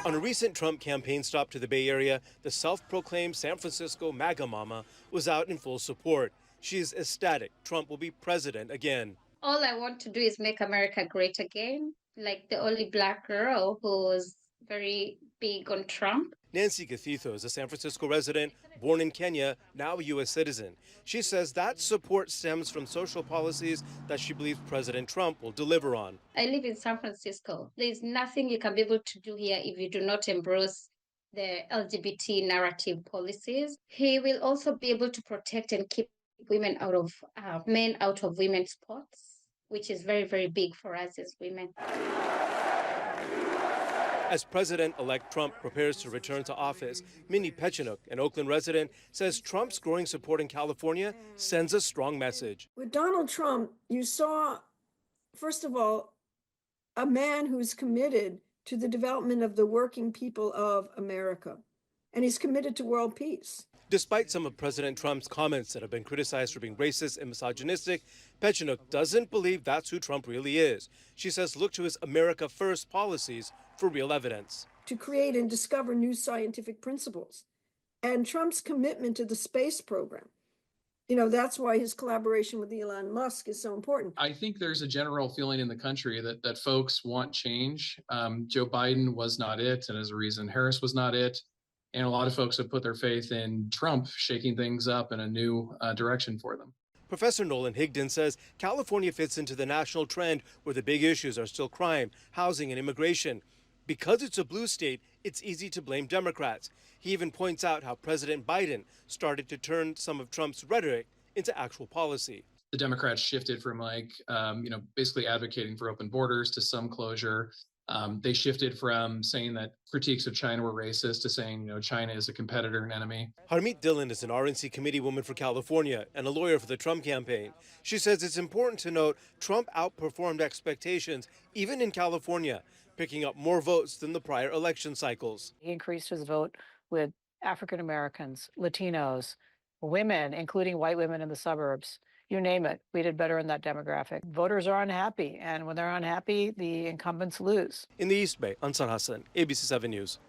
On a recent Trump campaign stop to the Bay Area, the self-proclaimed San Francisco MAGA mama was out in full support. She is ecstatic Trump will be president again. All I want to do is make America great again, like the only black girl who was very big on Trump. Nancy Gatito is a San Francisco resident, born in Kenya, now a U.S. citizen. She says that support stems from social policies that she believes President Trump will deliver on. I live in San Francisco. There's nothing you can be able to do here if you do not embrace the LGBT narrative policies. He will also be able to protect and keep women out of men out of women's sports, which is very, very big for us as women. As President-elect Trump prepares to return to office, Minnie Pechenuk, an Oakland resident, says Trump's growing support in California sends a strong message. With Donald Trump, you saw, first of all, a man who's committed to the development of the working people of America, and he's committed to world peace. Despite some of President Trump's comments that have been criticized for being racist and misogynistic, Pechenuk doesn't believe that's who Trump really is. She says look to his America First policies for real evidence. To create and discover new scientific principles. And Trump's commitment to the space program. You know, that's why his collaboration with Elon Musk is so important. I think there's a general feeling in the country that folks want change. Joe Biden was not it, and as a reason, Harris was not it. And a lot of folks have put their faith in Trump shaking things up in a new direction for them. Professor Nolan Higdon says California fits into the national trend where the big issues are still crime, housing, and immigration. Because it's a blue state, it's easy to blame Democrats. He even points out how President Biden started to turn some of Trump's rhetoric into actual policy. The Democrats shifted from basically advocating for open borders to some closure. They shifted from saying that critiques of China were racist to saying, China is a competitor and enemy. Harmeet Dillon is an RNC committee woman for California and a lawyer for the Trump campaign. She says it's important to note Trump outperformed expectations, even in California, picking up more votes than the prior election cycles. He increased his vote with African Americans, Latinos, women, including white women in the suburbs. You name it, we did better in that demographic. Voters are unhappy, and when they're unhappy, the incumbents lose. In the East Bay, Ansar Hassan, ABC 7 News.